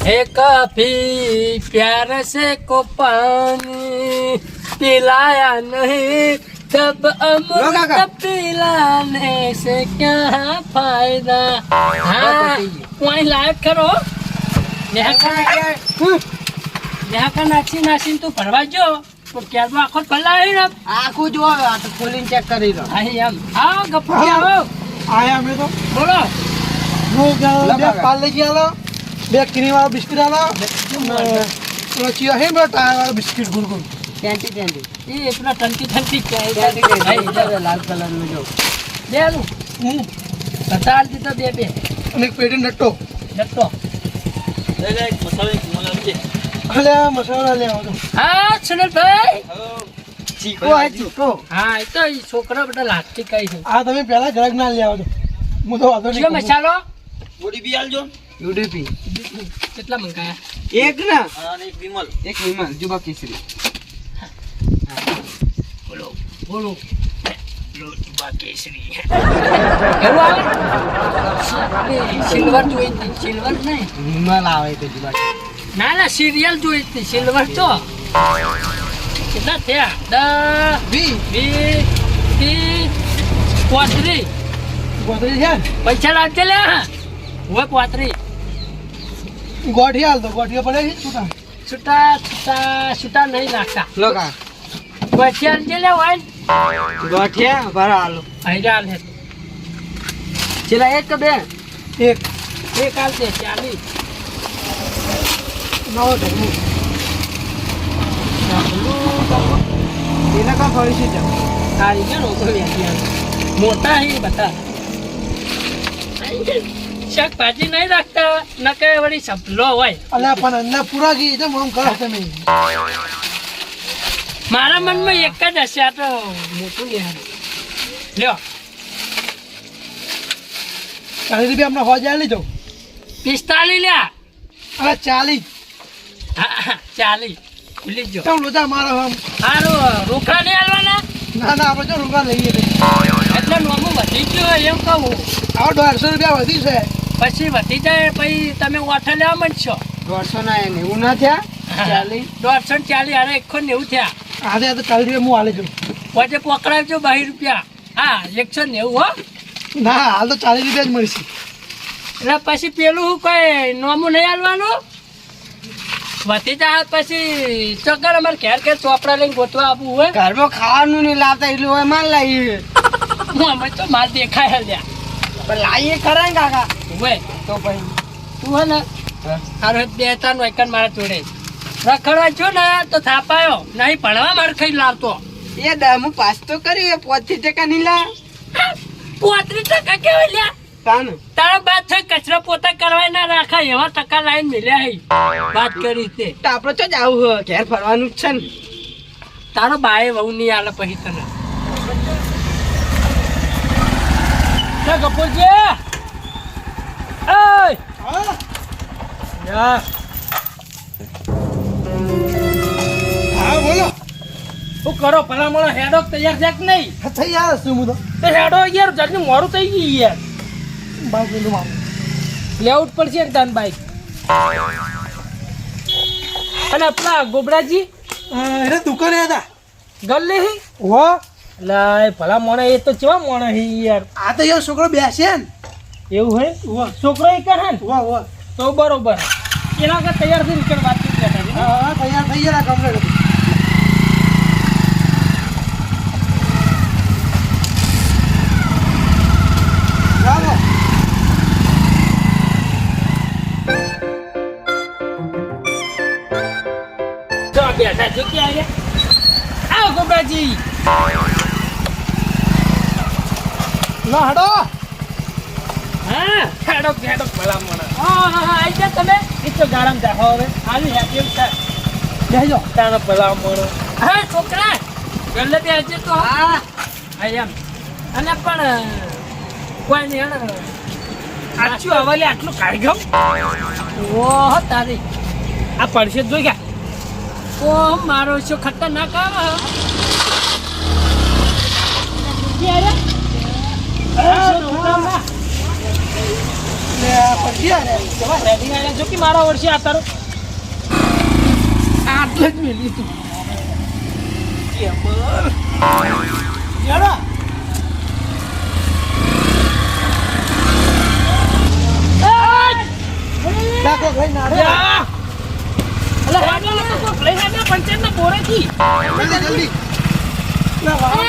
है कभी प्यार से को पानी पिलाया नहीं तब अमृत पिलाने से क्या फायदा हाँ वहीं लायक करो નેહા નાસી તું ભરવા જો તો ક્યારમાં આખો પલાળી ને આખું જો આ તો ખોલીને ચેક કરી લો અહીં એમ આવો ગપ્પુ આવો આયા અમે તો બોલો બે પાર્લે જી આલો બે ક્રીમ વાળા બિસ્કિટ આલો ચિયા હે બે ટાયર વાળા બિસ્કિટ ગુરગુર ટેન્ટી એ પેલા ટંટી લાલ કલર નું જો બે આલું બતાલ દીધો બે અને એક પેટી નટ્ટો ડટ્ટો અલે મસાલા લે આવો હા સુનિલભાઈ ચીકો આ ચીકો હા એ તો ઈ છોકરા બધા લાગતી કઈ છે આ તમે પહેલા જરાક ના લે આવો હું તો વાંધો જો નહીં મસાલો ઉડીપી આલજો ઉડીપી કેટલા મંગાયા એક ના એક વિમલ જુબા કેસરી બોલો બોલો લોટબા કેસરી કેવું આવે સિલ્વર જોઈ હતી સિલ્વર નહીં વિમલ આવે તો જુબા ના ના સિરિયલ જોઈ હતી સિલ્વર તો કેટલા થયા 10 ગોદરી છે પૈસા લાગશે લે હોય 35 ગોઠિયા હાલ તો ગોઠિયા પડે છે છૂટા છૂટા છૂટા છૂટા નહીં લાગતા લોકા પૈસા જે લે હોય ગોઠિયા ભરા આલો હૈરાન હે ચલા એક કે બે એક એક હાલ દે 40 નવો ઢગલું એના કા ફરી છે જાવ તારી છે નોકરી વેચી મોટા હી બતા શાકભાજી નહીં રાખતા નકે વળી સપલો હોય અલ્યા પણ અન્ના પૂરા ગઈ તો મમ કરો તમે મારા મનમાં એક જ હશે આ તો મોટું લેવાનું લ્યો 40 રૂપિયા અમને હોજા લીધો 45 લ્યા અરે 40 40 ભૂલી જો કેમ લોચા મારો આમ સારું રોકડા નહીં હાલવાના ના ના આપણે જો રૂપિયા લઈએ એટલે નોમું વધી ગયું એમ કહું આવો 150 રૂપિયા વધી છે પછી વધી જાય પછી તમે ઓઠા લેવા માંડશો 150 ના 90 ના થયા 140 અરે 190 થયા આજે આ તો 40 રૂપિયા હું હાલે છું પછી પકડાવજો 22 રૂપિયા હા 190 હો ના હાલ તો 40 રૂપિયા જ મળશે એટલે પછી પેલું કોઈ નોમું નહીં હાલવાનું વધી જાય પછી ચોકર અમારે ઘેર ચોપડા લઈને ગોતવા આપવું હોય ઘરમાં ખાવાનું નહીં લાવતા એટલું હોય માલ લાવીએ હું અમે તો માલ દેખાય લ્યા પણ લાવીએ ખરા ને કાકા હોય તો પછી તું હે ને સારું બે ત્રણ વાયકન મારા જોડે રખડવા જો ને તો થાપાયો નહીં ભણવા મારે ખાઈ લાવતો એ દમું પાસ તો કર્યું 35% નહીં લા 35% કેવાય લ્યા તાન તારા બાદ છે કચરા પોતા કરવા ના રાખાય એવા ટકા લાઈન મિલ્યા હઈ વાત કરી તે તો આપણે તો જ આવું હોય ઘેર ફરવાનું જ છે ને તારો બાએ વહુ નહીં આલે પછી તને કપૂરજી એય હા યા હા બોલો શું કરો ભલામણો હેડો તૈયાર છે કે નહીં થઈ યાર શું હું તો હેડો યાર જલ્દી મોડું થઈ ગયું યાર બાઈક લઈ લો મારું લેવું જ પડશે ને તાન બાઈક અને પેલા ગોબરાજી એને દુકાને હતા ગલ્લે હી હો લાય ભલા મોણે એ તો કેવા મોણે હી યાર આ તો યાર છોકરો બેસે ને એવું હે છોકરો એ કહે ને વાહ તો બરોબર એના વગર તૈયાર થઈને નીકળ વાતચીત કરતા હા તૈયાર થઈ ગયા કમ્પ્લીટ ચાલો જો બેઠા જો કે આગે આવો ગોબરાજી લો હડો હા હેડો ભલા મોણે હા આઈ જા તમે એ તો ગારામ જા હવે આની હેકેમ છે બેજો તાનો ભલા મોણે હા છોકરા ગલ્લે બે આજે તો હા એમ અને પણ કોઈ નહીં હેડ આછું હવાલે આટલું કાઢી ગયો ઓહ તારી આ પડશે જોઈ ગયા ઓહ મારો શું ખતરનાક આવે લે આ પડશે યાર. કેવા રેડી આયા છો કે મારા વર્ષે આ તારો આટલે જ મેલી તું. યાર. લા કોક લઈને આરે. અલા હેડો તો કોક લઈ હેડો પંચાયતના બોરેથી જલ્દી જલ્દી. લા વાહ.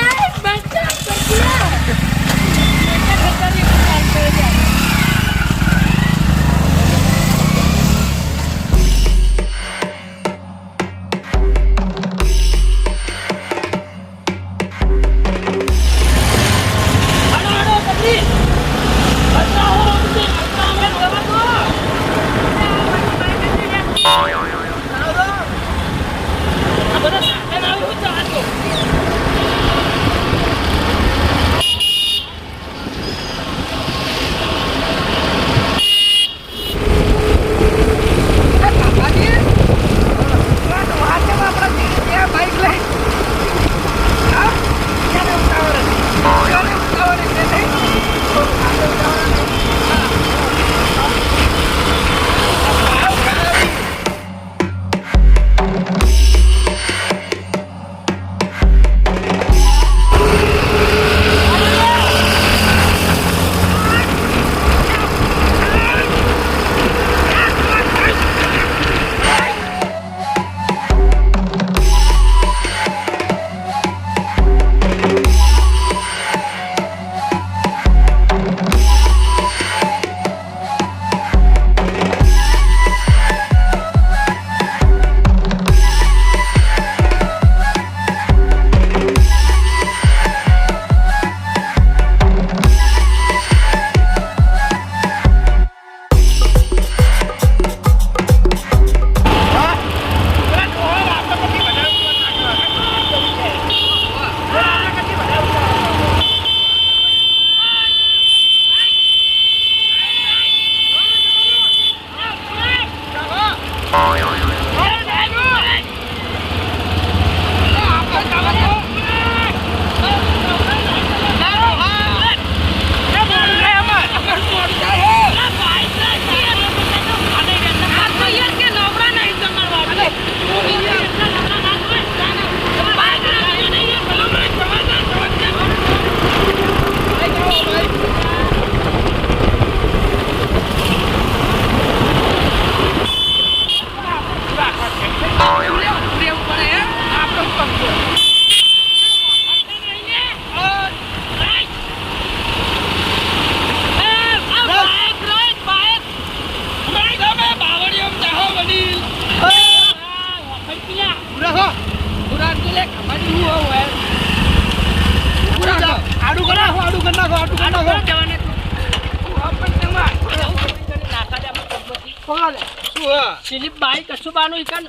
સ્લીપ બાઈ કશું બાનું ઈકન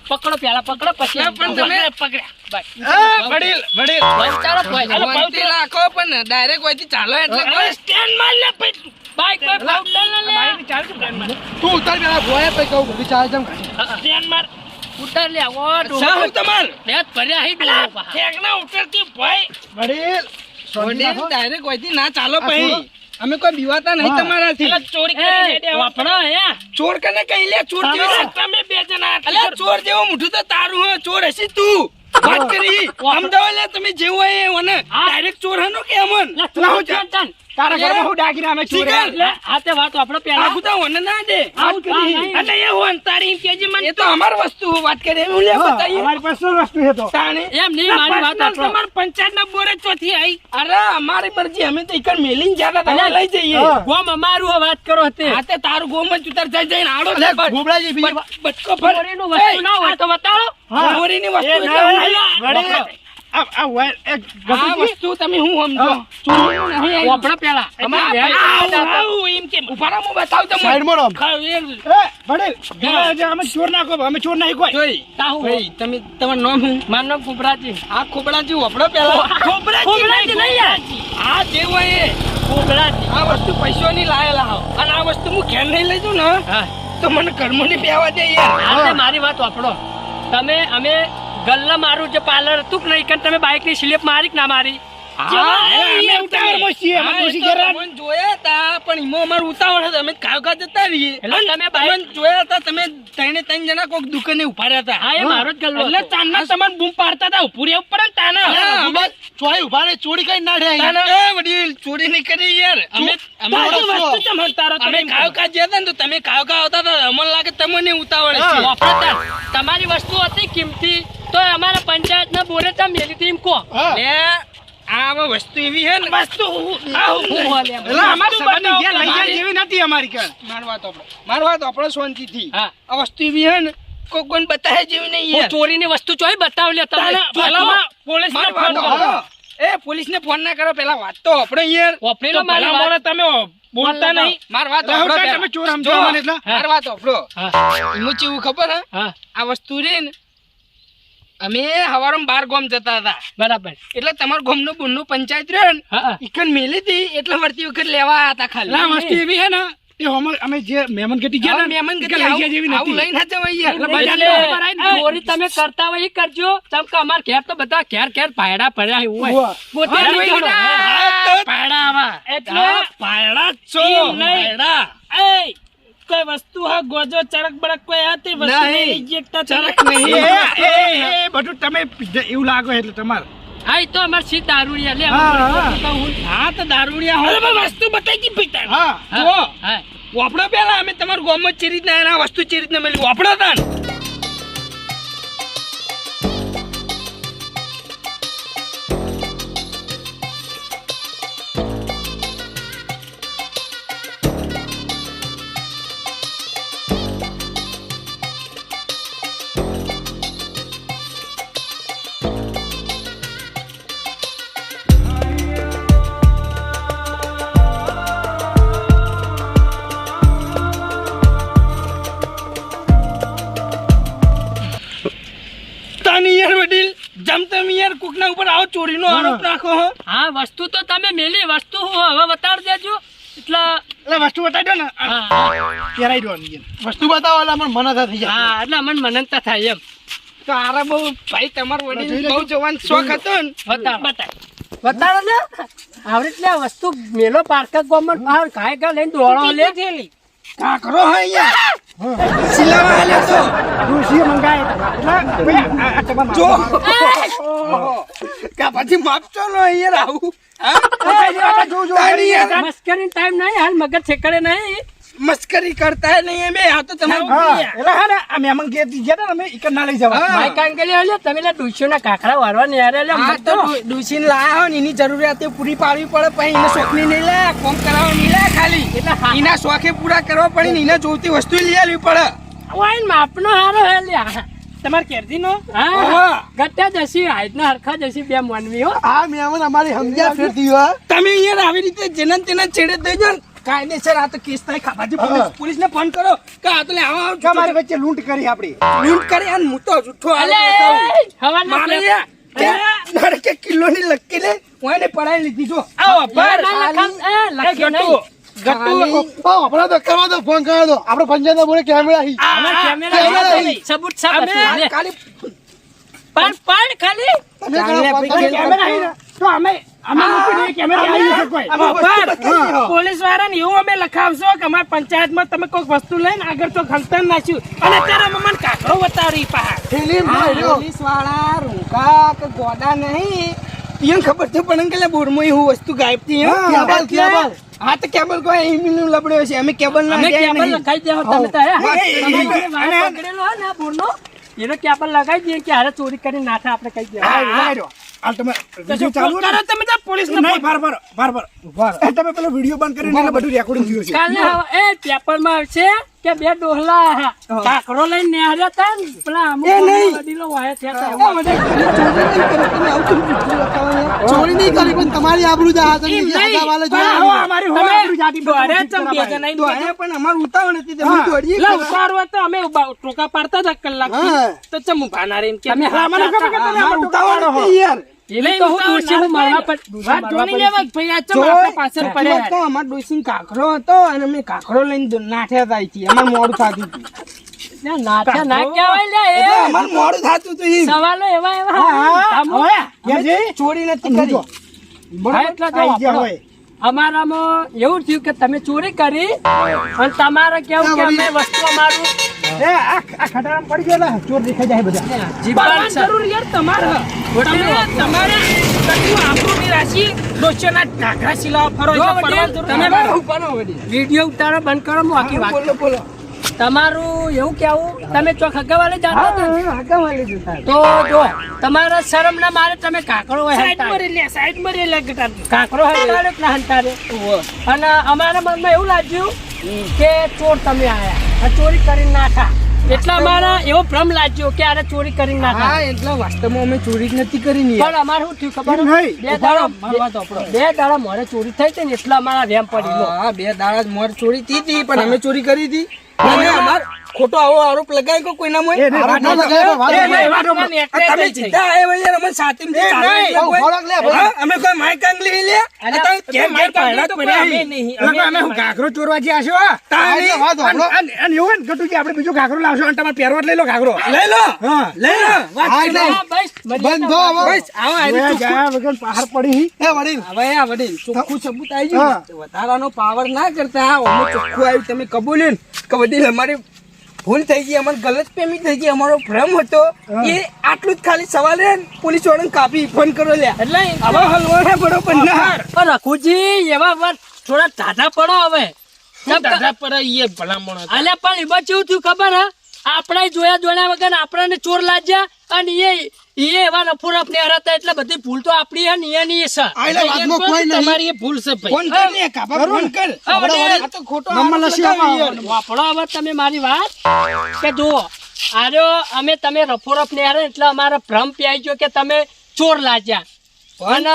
પકડો પેલા પકડો પછી પણ તમે પકડ્યા વડીલ ચાલો વળતી રાખો પણ ડાયરેક્ટ હોયથી ચાલો એટલે કોઈ સ્ટેન્ડ માર લે પછી બાઈક પર ફાઉન્ડર લે બાઈક ચાલ સ્ટેન્ડ માર તું ઉતાર પેલા ભોય પછી કહું બધી ચાલ જમ સ્ટેન્ડ માર ઉતાર લે ઓ સાહુ તમાર નેત ભર્યા હી ડોહો પા ઠેકના ઉતરતી ભાઈ વડીલ વડીલ ડાયરેક્ટ હોયથી ના ચાલો ભાઈ અમે કોઈ બીવાતા નહીં તમારાથી ચોરી કરી દે વાપડો હે ચોર કને કહી લે ચોર જેવો તમે બે જણા અલે ચોર જેવો મુઠું તો તારું હે ચોર હસી તું વાત કરી અમદાવાદ લે તમે જેવો એ ઓને ડાયરેક્ટ ચોર હનો કે અમન લાહો ચાલ તારા ઘરમાં હું ડાગી રામે ચોરે આ તે વાત આપણો પેલા આ ગુતા ઓને ના દે આવું કરી એટલે એ હોન તારી કેજી મને એ તો અમાર વસ્તુ વાત કરે હું લે બતાઈએ અમારી પર્સનલ વસ્તુ છે તો તાણે એમ નહીં મારી વાત આપણો તમાર પંચાયતના બોરે ચોથી આવી અરે અમારી પરજી અમે તો ઈકર મેલીન જાતા તમે લઈ જઈએ ગોમ અમારું વાત કરો તે આ તે તારું ગોમ જ ઉતર જઈ જઈને આડો અલે ગોબડાજી બીજી બટકો ભર ચોરીનું વસ્તુ ના હોય તો બતાવો ચોરીની વસ્તુ એ એટલે ના, વડીલ આ વાય એક આ વસ્તુ તમે હું સમજો ચોરીનું નહીં આવી. વાપડો પેલા અમારે આવું એમ કેમ ઉભા રહો, હું બતાવું તમને. સાઈડ માં રહો. એ, વડીલ, અમે ચોર નાખો અમે ચોર નહીં કોઈ જોઈ, ભાઈ, તમે તમારું નામ શું? મારું નામ કુબરાજી. આ ખોબડાજી વાપરો પેલા. કુબરાજી નહીં યાર. આ જે હોય એ. કુબરાજી. આ વસ્તુ પૈસોની લાયેલા હોવ. અને આ વસ્તુ હું ઘેર નહીં લઈ જાઉં ને હા. તો મને કર્મોની બેવા દે યાર. આજે મારી વાત વાપરો. અમે ગલ્લા મારું જે પાર્લર હતું કે નહીં કે તમે બાઇક ની સ્લીપ મારી કે ના મારી? અમે ઉતાવળમાં છીએ. અમે ડોશી ઘેર તમને જોયા તા, પણ ઈમો અમારું ઉતાવળ હતું. અમે કાવકા જતા રહીએ. એટલે તમે તમને જોયા તા, તમે ત્રણ જણા કોક દુકાને ઉભા રહ્યા હતા. હા, એ મારો જ ગલ્લો એટલે હતો. તાના તમારે બૂમ પાડતા હતા, ઉભું રહેવું પડે ને તાના. અમે ચોરી ઉભા રહે, ચોરી કઈ ના રહ્યા. તાના એ વડીલ ચોરી નહીં કરી યાર. તારી વસ્તુ ચમ હંતારો તમે? અમે કાવકા જતા ને તો તમે કાવકા આવતા હતા. અમને લાગે તમને ઉતાવળ છે. વફાદાર. તમારી વસ્તુ હતી કિંમતી તો અમારા પંચાયતના બોરે તમે મેલી હતી એમ કહો. લે આ વસ્તુ એવી હે ને વસ્તુ હું હોલે એમ. એટલે અમાર સંબંધ ઘેર લઈ જાય જેવી નથી અમારી કણ. માર વાત આપણો શાંતિથી. હા. આ વસ્તુ એવી હે ને કોઈને બતાવે જેવી નહીં હું યાર. ચોરીની વસ્તુ ચોય બતાવ લે તમે. પેલામાં પોલીસને ફોન કરો. એ પોલીસને ફોન ના કરો, પેલા વાત તો આપણે યાર. ઓપરેલો મારી વાત. તમે બોલતા નહીં. માર વાત આપણો તમે ચોર સમજો મને એટલે. માર વાત આપણો. હા. એનું ચેવું ખબર હે? હા, આ વસ્તુ રે ને અમે હવારમાં 12 ગામ જતા હતા. બરાબર. એટલે તમારા ગામનું બુનનું પંચાયત રહ્યો ને હા, ઈકન મેલી હતી એટલે વળતી વખત લેવા આયા હતા ખાલી. ના, વસ્તુ એવી હે ને અમે જે મહેમાન ગતિ ગયા ને મહેમાન ગતિ લઈ ગયા જેવી નથી. આવું લઈને જવાય યાર. એટલે ચોરી તમે કરતા હોય એ કરજો. ચમ કે અમાર ઘેર તો બધા ઘેર પાયડા પડ્યા હોય. ગોતે નહીં જડો. પાયડા આવા. એટલે પાયડા છો. એમ નહીં. પાયડા. એ કોઈ વસ્તુ હા ગોજો ચરક બરક કોઈ હતી વસ્તુ નહીં. નહીં ઇજેક્ટ ચરક નહીં. બધું તમે એવું લાગો એટલે તમારે. હા, એ તો અમાર સીધ દારૂડિયા લે. હા તો દારૂડિયા હોય. વસ્તુ બતાવી દી પીતા. હા જો હા. વાપડો પેલા અમે તમારું ગામમાં ચેરી રીતના એના વસ્તુ ચેરી રીતના મળી વાપડો તા ને. યાર વડીલ જમ તમે યાર કોકના ઉપર આવો ચોરીનો આરોપ નાખો હો. હા, વસ્તુ તો તમે મેલી વસ્તુ હવે બતાડ દેજો. એટલે વસ્તુ બતાવી દો ને. કેરાઈ દો વસ્તુ બતાવો એટલે મને મન થઈ જાય. હા, એટલે મને મનંતા થાય એમ. તો આરા બહુ ભાઈ તમારો વડીલ બહુ જવાન શોખ હતો ને. બતાડો ને. આવડી એટલે વસ્તુ મેલો પાર્ક ગોમન ભાવ ખાય કે લઈને દોડો લે થેલી. કાકરો હે યાર. સિલાવા આલે તો ડોશી મંગાય એટલે જો કા પછી માપચો નો યાર આવું. મસ્કરી ટાઈમ નહીં હાલ મગજ છેકડે નહીં. મસ્કરી કરતા હે નહીં અમે આ તો તમારું એટલે હા ને આ મહેમાન કે દીજે ને અમે ઈકન ના લઈ જવા. ભાઈ કાંગલી હલે તમે લે ડુશીના કાકરા વારવા ને યાર લે. આ તો ડુશીને લાયા હો ને એની જરૂરિયાત પૂરી પાડવી પડે. પછી એને શોખની નહીં લે કોમ કરાવવા નહીં લે ખાલી. એટલે એના શોખે પૂરા કરવા પડે ને એને જોઈતી વસ્તુ લઈ આવવી પડે. ઓય માપનો હારો હે લે. તમાર કેરજી નો હા ગટ્ટા જસી હાઈટના હરખા જસી બે માનવી હો. આ મહેમાન અમારી સમજ્યા ફેરતી હોય. તમે યાર આવી રીતે જેના તેના છેડે દઈ જો ને કાયદેસર આ તો કેસ થાય. ખાબાજી પોલીસને ફોન કરો કે આ તો લે આવા અમારી વચ્ચે લૂંટ કરી આપડી. લૂંટ કરી અને હું તો જુઠ્ઠો હવાના મારે કે કિલોની લક્કી લે ઓને પડાઈ લીધી જો. આવો પર લખી નહીં. આપણે તો કરવા દો, ફોન કરવા દો. આપણે પંચાયત બોલે કેમેરા હી. અમાર કેમેરા નહીં. સબૂત સાબ અમે ખાલી પણ ખાલી તમે કરો કેમેરા હી તો અમે કેમેરા આવી કોઈ પોલીસ વાળાને એવું અમે લખાવશો કે અમારા પંચાયતમાં તમે કોઈક વસ્તુ લઈને આગળ તો ખંતન નાખ્યું અને અત્યારે મને કાકરો બતાવી પોલીસ વાળા રૂકા કે ગોડા નહીં એને ખબર છે પણ કે બોર્ડમાં એવું વસ્તુ ગાયબ થી કેબલ હા તો કેબલ કોઈ ઈમેલ લબડ્યો છે અમે કેબલ ના કેબલ લખાઈ દેવો તમે તો પકડેલો હે ને બોરનો એનો કેબલ લગાવી દઈએ કે હારે ચોરી કરી નાખે આપણે કહી દેવા. આ તમે વિડિયો ચાલુ કરો તમે તો પોલીસ ને બાર તમે પેલો વિડિયો બંધ કરીને એને બધું રેકોર્ડિંગ થયું છે. કાલે એ પેપરમાં આવશે કે બે ડોહલા કાકરો લઈને નેહર્યા તા ને પેલા અમુક વડીલો વાયા થયા તા. ચોરી નહીં કરી પણ તમારી આબરૂ જા અમારી પણ અમારું ઉતાવળ નથી તમે દોડીએ ઉતારવા તો અમે ટોકા પાડતા હતા કલાક તો ચમ ભાના રે કે અમારું ઉતાવળ નથી યાર. એટલે તો હું ડોશીનું મારવા પર વાત જોની લેવા ભઈ આ ચમ આપણા પાછળ પડ્યા. તો અમાર ડોશીનો કાકરો હતો અને અમે કાકરો લઈને નાઠ્યા હતા અહીંથી. અમાર મોડું થાતું હતું. નાઠ્યા ના કહેવાય લે એ એટલે અમાર મોડું થાતું હતું ઈ. સવાલો એવા ચોરી નથી કરી. હા, એટલે જો આપણો અમારામાં એવું થયું કે તમે ચોરી કરી અને તમારે કેવું કે અમે વસ્તુ અમારું જીવન જરૂર યાર તમારે તમારે કશું આપણું રાશિ ડોશીઓના ઢાંકરા સિલાવા ફરો જો એટલે વડીલ, પડવાનું જરૂર તમે નહીં. વિડીયો ઉતારો બંધ કરો હું આખી વાત બોલો તમારું એવું કેવું તમે ચોક હગાવાલે જાતા હતા ને? તો જો તમારા શરમ ના મારે તમે કાકરો કાકરો હંતાડ્યો કે ના હંતાડ્યો? અને અમારા મનમાં એવું લાગ્યું કે ચોર તમે આયા આ ચોરી કરીને નાખા એટલે અમારા એવો ભ્રમ લાગ્યો કે આને ચોરી કરીને નાખા. હા એટલે વાસ્તવમાં અમે ચોરી જ નથી કરી ને પણ અમારે શું થયું ખબર છે? બે દાડા મોરે ચોરી થઈ હતી ને એટલે અમારા વેમ પડી ગયો. હા 2 દાડા જ મોર ચોરી થઈ હતી પણ અમે ચોરી કરી હતી અને અમાર ખોટો આવો આરોપ લગાય કો કોઈના મોય આરોપ ના લગાય, વાત તમે તમે સીધા આયા હોય યાર અમે સાથીમાં ચાલે બહુ ફરક લે ભાઈ. હા, અમે કોઈ માઈક આંગલી લે તમે કેમ કેમ પાડ્યા જ પડ્યા અમે અહીં? નહીં અમે હું ઘાઘરો ચોરવા જ્યાં છો તાણી આ વાત સાંભળો. અને એવું હોય ને ગટુજી આપણે બીજો ઘાઘરો લાવશો અને તમારે પહેરવા જ લઈ લો ઘાઘરો લઈ લો હા લઈ લો વાત હા, કરી લો. નહીં. હા, બસ, બંધ થો હવે. બસ આવો આની ચોખ્ખું. ગયા વગર પહાડ પડી એ વડીલ હવે આ વડીલ ચોખ્ખું સબૂત આવી ગયું ને. વધારાનો પાવર ના કરતા અમે ચોખ્ખું આવ્યું તમે કબૂલ્યું ને કે વડીલ અમારી ભૂલ થઈ ગઈ અમારી ગલતફહેમી થઈ ગઈ અમારો ભ્રમ હતો એ આટલું જ ખાલી સવાલ છે ને પોલીસ વાળાને કાપી ફોન કરો લ્યા એટલે હવે હલવાના બરોબર ના પણ રઘુજી એવા વાત થોડા ટાઢા પડો હવે અલ્યા પણ એમાં કેવું થયું ખબર હે આપણે જોયા વગર આપણને ચોર લાગ્યા અને એ એવા રફોરફ ને હરાતા એટલે બધી ભૂલ તો આપણી હે ને એની છે. આઈલા વાતમાં કોઈ નહીં. તમારી એ ભૂલ છે ભાઈ. ફોન કર ને કાપા ફોન કર હા, વડીલ. આ તો ખોટો નંબર આરોપ લસી લગાવી આવો. યાર. વાપરો હવે તમે મારી વાત કે જુઓ આર્યો અમે તમે રફોરફ ને હારે એટલે અમારો ભ્રમ પ્યાઈ ગયો કે તમે ચોર લાગ્યા અને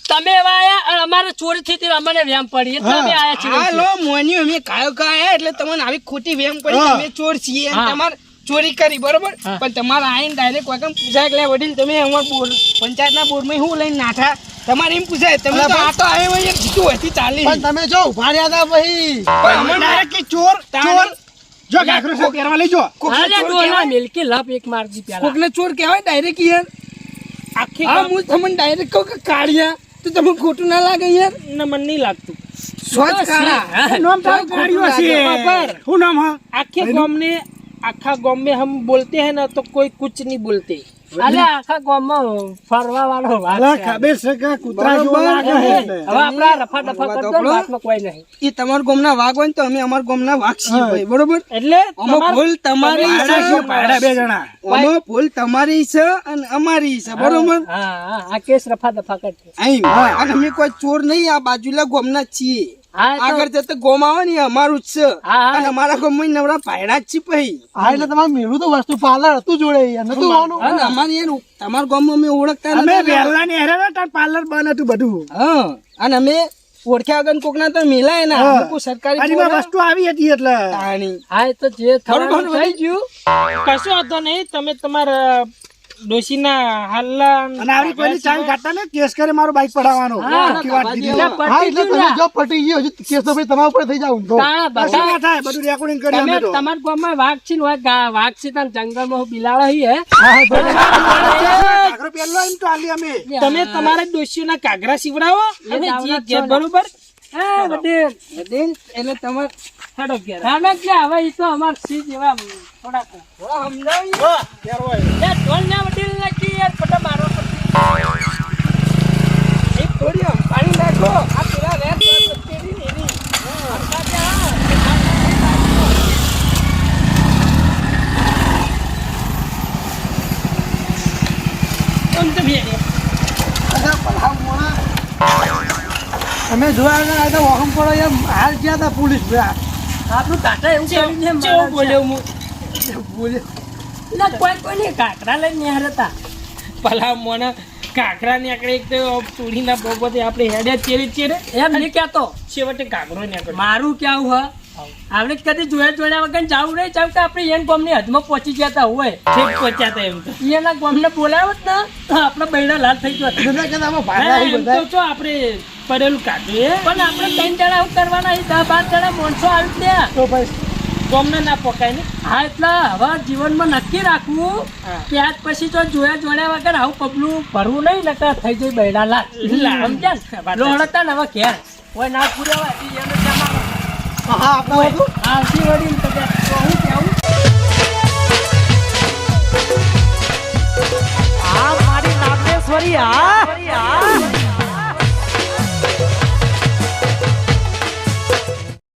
તમે એવા આયા અને અમારે ચોરી થઈ હતી અમને વેમ પડી એટલે અમે આયા છીએ. હા લો મોન્યું અમે કાયો કાયા એટલે તમને આવી ખોટી વેમ પડી કે અમે ચોર છીએ અને હા. તમારે ચોરી કરી બરોબર હા. પણ તમારે આઈને ડાયરેક્ટ વાગમ પૂછાય કે લે વડીલ તમે અમાર બોર્ડ પંચાયતના બોર્ડમાં શું લઈને નાઠા તમારે એમ પૂછાય તમે તો આ તો આવ્યો હોય જીતું હતી ચાલી પણ તમે જો ઉભા રહ્યા હતા ભાઈ પણ અમે ડાયરેક્ટ કે ચોર ચોર જો ઘાઘરો છે પહેરવા લઈ જો કોકને અલ્યા ચોર ડોલા કહેવાય? મિલકી લપ એક મારજી પેલા કોકને ચોર કહેવાય ડાયરેક્ટ યાર આખી હા હું તમને ડાયરેક્ટ કહું કે કાઢ્યા તો તમને ખોટું ના લાગે યાર મને નહીં લાગતું સ્વચ્છ કાઢા નામ તારું કાઢ્યું હશે બરાબર. શું નામ હા आखे गांव में आखा गांव में हम बोलते हैं ना तो कोई कुछ नहीं बोलते अल्યા આખા ગામમાં ફરવા વાળો વાત અલા છે. ખબર છે કે કૂતરા જેવો લાગે છે હવે આપણા રફા દફા કરતો ને વાતમાં કોઈ નહીં એ તમારા ગામના વાઘ હોય ને તો અમે અમારા ગામના વાઘ છીએ ભાઈ બરોબર એટલે આમાં ભૂલ તમારી ભાડા છે છે, ભાડા 2 જણા આમાં ભૂલ તમારી છે અને અમારી છે બરોબર હા હા આ કેસ રફા દફા કરતો અહીં અને અમે કોઈ ચોર નહીં આ બાજુલા ગામના જ છીએ હા તો- આગળ જતા ગોમ આવે ને એ અમારું જ છે હા, હા. અને અમારા ગામમાં નવરા ભાયડા જ છે ભાઈ હા એટલે તમારે મેળું તો વસ્તુ પાર્લર હતું જોડે યાર નતું આવવાનું અને અમારે યાર તમારા ગામમાં અમે ઓળખતા અમે નથી વહેલા ને હેરા તાર પાર્લર બંધ હતું બધું હા અને અમે ઓળખ્યા વગર કોકના તો મિલાય ના હા. અમે કોઈ સરકારી આની ચોર વસ્તુ આવી હતી એટલે તાણી. હા એ તો જે થવાનું બરોબર, થઈ ગયું કશું હતો નહીં તમે તમારા ડોશીના હાલના અને આવી કોઈની ચાવી કાઢતા ને કેસ કરે મારો બાઈક પડાવવાનો હા, આખી વાત કીધી. હા એટલે તમે જો પટી ગયો હજુ કેસ તો ભાઈ તમારા ઉપર થઈ જાવ તો તાણા કશું બધા ના થાય બધું રેકોર્ડિંગ કરી તમે અમે તો તમારા ગામમાં વાઘ છે ને વાઘ છે ત્યાં જંગલમાં હું બિલાડા હી હે ઘાઘરો પહેરલો એમ તો આલી અમે તમે તમારા ડોશીઓના કાગરા સીવડાવો અને જે ઘેર બરોબર હા બધે બધે એટલે તમારે હેડો ઘેર હેડો કે હવે ઈ તો અમાર સી જેવા થોડાક થોડા સમજાવી એ ઢોલ ના વડીલ નાખી યાર ફટા મારો એક થોડી આમ પાણી નાખો આ પેલા રેત તેરી ને એની તમે જોયા ના તો વહમ પડો યાર હાલ ગયા હતા પોલીસ આપણું કાકા એવું કરીને કેવું બોલ્યો હું ના કોઈ નહીં કાકરા લઈને નિહાર હતા પલા મોના કાકરા નીકળે એક તો ચોરીના બાબતે આપણે હેડે ચેરી ચેરે એમ નહીં કહેતો છેવટે કાકરો નીકળે મારું કેવું હ આપણે કદી જોયા વગર જાવું નહીં ચાલ કે આપણે એને ગામની હદમાં પહોંચી જતા હોય ઠીક પહોંચ્યા તા એમ તો એના ગામને બોલાવત ને તો આપણે બૈડા લાલ થઈ ગયો બધા કહેતા આમાં ભાડા એમ તો બધા જો આપણે પડેલું કાઢ્યું પણ આપણે 3 જણા શું કરવાના 10-12 જણા માણસો આવી ત્યાં તો ભાઈ ગોમને ના પકાય ને હા એટલે હવે જીવનમાં નક્કી રાખવું હા. કે આજ પછી તો જોયા વગર આવું પગલું ભરવું નહીં નકર થઈ જાય બૈડા લાલ સમજ્યા લોહડતા ને હવે ઘેર કોઈ ના પૂર્યા એને જમા હા આપણે હતું આવતી વડીલ કદાચ તો હું કેવું આ મારી નાગેશ્વરી આ